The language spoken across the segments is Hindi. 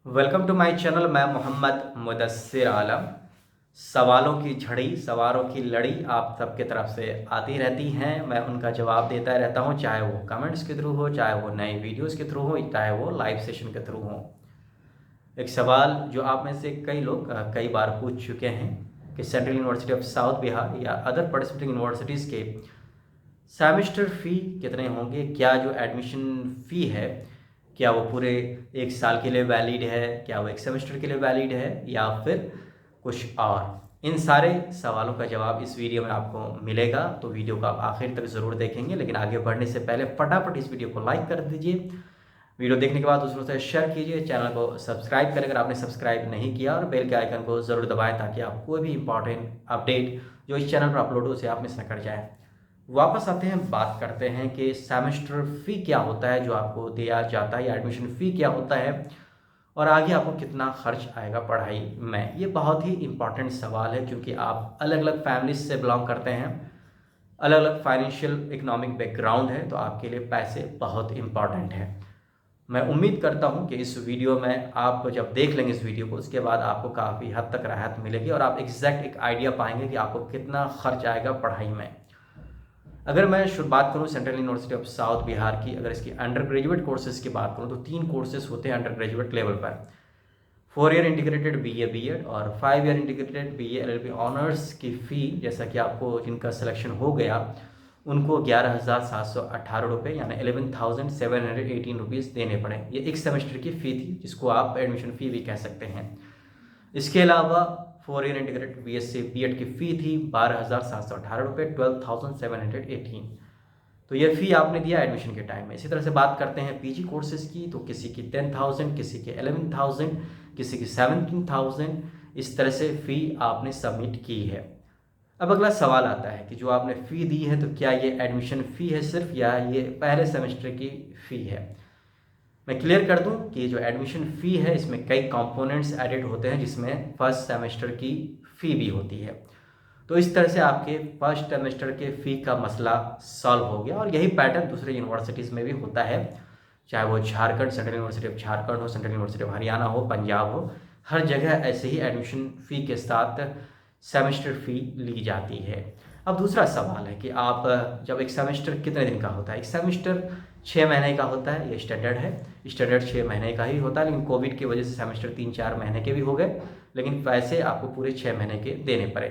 Welcome to my channel. मैं मोहम्मद मुदस्सिर आलम। सवालों की झड़ी, सवालों की लड़ी आप सबके तरफ से आती रहती हैं। मैं उनका जवाब देता रहता हूं, चाहे वो कमेंट्स के थ्रू हो, चाहे वो नए वीडियोस के थ्रू हो, चाहे वो लाइव सेशन के थ्रू हो। एक सवाल जो आप में से कई लोग कई बार पूछ चुके हैं कि central university of south Bihar या अदर पार्टिसिपेटिंग यूनिवर्सिटीज़ के सेमेस्टर फ़ी कितने होंगे। क्या जो एडमिशन फ़ी है, क्या वो पूरे एक साल के लिए वैलिड है, क्या वो एक सेमेस्टर के लिए वैलिड है, या फिर कुछ और। इन सारे सवालों का जवाब इस वीडियो में आपको मिलेगा, तो वीडियो को आप आखिर तक ज़रूर देखेंगे। लेकिन आगे बढ़ने से पहले फटाफट इस वीडियो को लाइक कर दीजिए, वीडियो देखने के बाद दूसरों से शेयर कीजिए, चैनल को सब्सक्राइब करें अगर आपने सब्सक्राइब नहीं किया, और बेल के आइकन को ज़रूर दबाएं ताकि आप कोई भी इंपॉर्टेंट अपडेट जो इस चैनल पर अपलोड हो उसे आप मिस न कर जाए। वापस आते हैं, बात करते हैं कि सेमेस्टर फ़ी क्या होता है जो आपको दिया जाता है, या एडमिशन फ़ी क्या होता है, और आगे आपको कितना खर्च आएगा पढ़ाई में। ये बहुत ही इंपॉर्टेंट सवाल है क्योंकि आप अलग अलग फैमिलीज से बिलोंग करते हैं, अलग अलग फाइनेंशियल इकोनॉमिक बैकग्राउंड है, तो आपके लिए पैसे बहुत इंपॉर्टेंट है। मैं उम्मीद करता हूं कि इस वीडियो में आप जब देख लेंगे इस वीडियो को, उसके बाद आपको काफ़ी हद तक राहत मिलेगी और आप एग्जैक्ट एक आइडिया पाएंगे कि आपको कितना खर्च आएगा पढ़ाई में। अगर मैं शुरू बात करूं central university of south Bihar की, अगर इसकी अंडर ग्रेजुएट कोर्सेज की बात करूं तो 3 कोर्सेज होते हैं अंडर ग्रेजुएट लेवल पर। 4 ईयर इंटीग्रेटेड बीए बीएड और 5 year integrated BA LLB honours की फ़ी, जैसा कि आपको जिनका सिलेक्शन हो गया उनको 11,718 रुपये यानी 11,718 रुपीज़ देने पड़े। ये एक सेमेस्टर की फ़ी थी जिसको आप एडमिशन फ़ी भी कह सकते हैं। इसके अलावा 4 ईयर इंटीग्रेटेड बीएससी बीएड की फ़ी थी 12,718 रुपये, 12,718। तो ये फ़ी आपने दिया एडमिशन के टाइम में। इसी तरह से बात करते हैं पीजी कोर्सेज़ की, तो किसी की 10,000, किसी की 11,000, किसी की 17,000, इस तरह से फ़ी आपने सबमिट की है। अब अगला सवाल आता है कि जो आपने फ़ी दी है तो क्या ये एडमिशन फ़ी है सिर्फ, या ये पहले सेमेस्टर की फ़ी है। मैं क्लियर कर दूं कि जो एडमिशन फ़ी है इसमें कई कंपोनेंट्स एडेड होते हैं, जिसमें फर्स्ट सेमेस्टर की फ़ी भी होती है। तो इस तरह से आपके फर्स्ट सेमेस्टर के फ़ी का मसला सॉल्व हो गया, और यही पैटर्न दूसरे यूनिवर्सिटीज़ में भी होता है, चाहे वो Jharkhand central university of Jharkhand हो, सेंट्रल यूनिवर्सिटी ऑफ हरियाणा हो, पंजाब हो, हर जगह ऐसे ही एडमिशन फ़ी के साथ सेमेस्टर फ़ी ली जाती है। अब दूसरा सवाल है कि आप जब एक सेमेस्टर कितने दिन का होता है। एक सेमेस्टर 6 महीने का होता है, ये स्टैंडर्ड है। स्टैंडर्ड 6 महीने का ही होता है, लेकिन कोविड की वजह से सेमेस्टर 3-4 महीने के भी हो गए, लेकिन पैसे आपको पूरे 6 महीने के देने पड़े।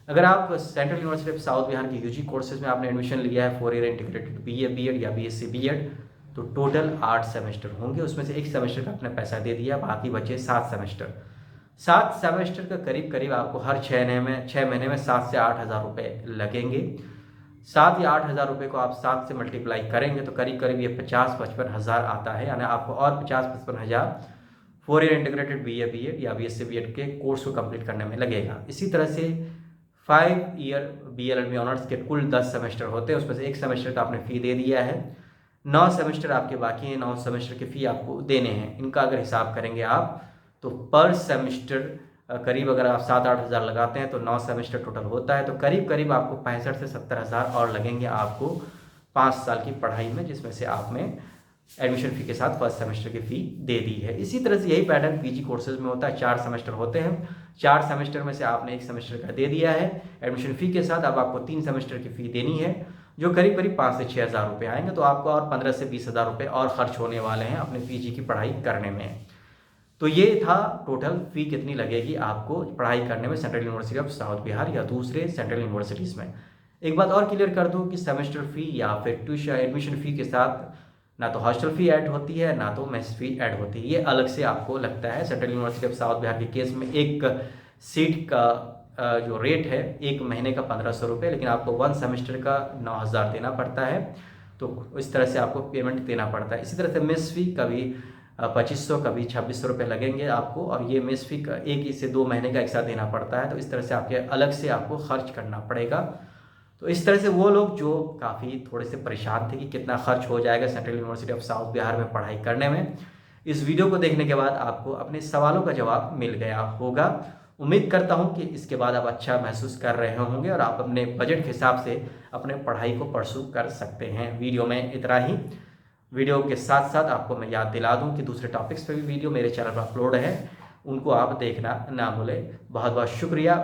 अगर आप central university of south Bihar के यूजी कोर्सेज में आपने एडमिशन लिया है, 4 ईयर इंटीग्रेटेड बीए बीएड या बीएससी बीएड, तो टोटल 8 सेमेस्टर होंगे। उसमें से एक सेमेस्टर का आपने पैसा दे दिया, बाकी बचे 7 सेमेस्टर। 7 सेमेस्टर का करीब करीब आपको हर 6 महीने में 7 से 8 हज़ार रुपये लगेंगे। 7 या 8 हज़ार रुपये को आप 7 से मल्टीप्लाई करेंगे तो करीब करीब ये 50-55 हज़ार आता है, यानी आपको और 50-55 हज़ार 4 ईयर इंटीग्रेटेड बीए बीएड या बीएससी बीएड के कोर्स को कंप्लीट करने में लगेगा। इसी तरह से 5 ईयर बीएलएलबी ऑनर्स के कुल 10 सेमेस्टर होते हैं, उसमें से एक सेमेस्टर का आपने फ़ी दे दिया है। 9 सेमेस्टर आपके बाकी हैं, 9 सेमेस्टर की फ़ी आपको देने हैं। इनका अगर हिसाब करेंगे आप तो पर सेमेस्टर करीब, अगर आप 7-8 हज़ार लगाते हैं तो 9 सेमेस्टर टोटल होता है, तो करीब करीब आपको 65 से 70 हज़ार और लगेंगे आपको 5 साल की पढ़ाई में, जिसमें से आपने एडमिशन फ़ी के साथ फर्स्ट सेमेस्टर की फ़ी दे दी है। इसी तरह से यही पैटर्न पीजी कोर्सेज में होता है। 4 सेमेस्टर होते हैं, 4 सेमेस्टर में से आपने एक सेमेस्टर का दे दिया है एडमिशन फ़ी के साथ। अब आपको 3 सेमेस्टर की फ़ी देनी है, जो करीब करीब 5 से 6 हज़ार रुपये आएंगे। तो आपको और 15 से 20 हज़ार रुपये और खर्च होने वाले हैं अपने पीजी की पढ़ाई करने में। तो ये था टोटल फ़ी कितनी लगेगी आपको पढ़ाई करने में central university of south Bihar या दूसरे सेंट्रल यूनिवर्सिटीज़ में। एक बात और क्लियर कर दूं कि सेमेस्टर फ़ी या फिर ट्यूशन एडमिशन फ़ी के साथ ना तो हॉस्टल फ़ी ऐड होती है, ना तो मेस फ़ी ऐड होती है। ये अलग से आपको लगता है। Central university of south Bihar के केस में एक सीट का जो रेट है 1 महीने का 1500 रुपये, लेकिन आपको 1 सेमेस्टर का 9,000 देना पड़ता है। तो इस तरह से आपको पेमेंट देना पड़ता है। इसी तरह से मेस फ़ी कभी 2500 कभी 2600 रुपये लगेंगे आपको, और ये मेस फ़ी का 1 से 2 महीने का एक साथ देना पड़ता है। तो इस तरह से आपके अलग से आपको खर्च करना पड़ेगा। तो इस तरह से वो लोग जो काफ़ी थोड़े से परेशान थे कि कितना खर्च हो जाएगा central university of south Bihar में पढ़ाई करने में, इस वीडियो को देखने के बाद आपको अपने सवालों का जवाब मिल गया होगा। उम्मीद करता हूं कि इसके बाद आप अच्छा महसूस कर रहे होंगे और आप अपने बजट के हिसाब से अपने पढ़ाई को परसू कर सकते हैं। वीडियो में इतना ही। वीडियो के साथ साथ आपको मैं याद दिला दूं कि दूसरे टॉपिक्स पे भी वीडियो मेरे चैनल पर अपलोड है, उनको आप देखना ना भूलें। बहुत बहुत शुक्रिया।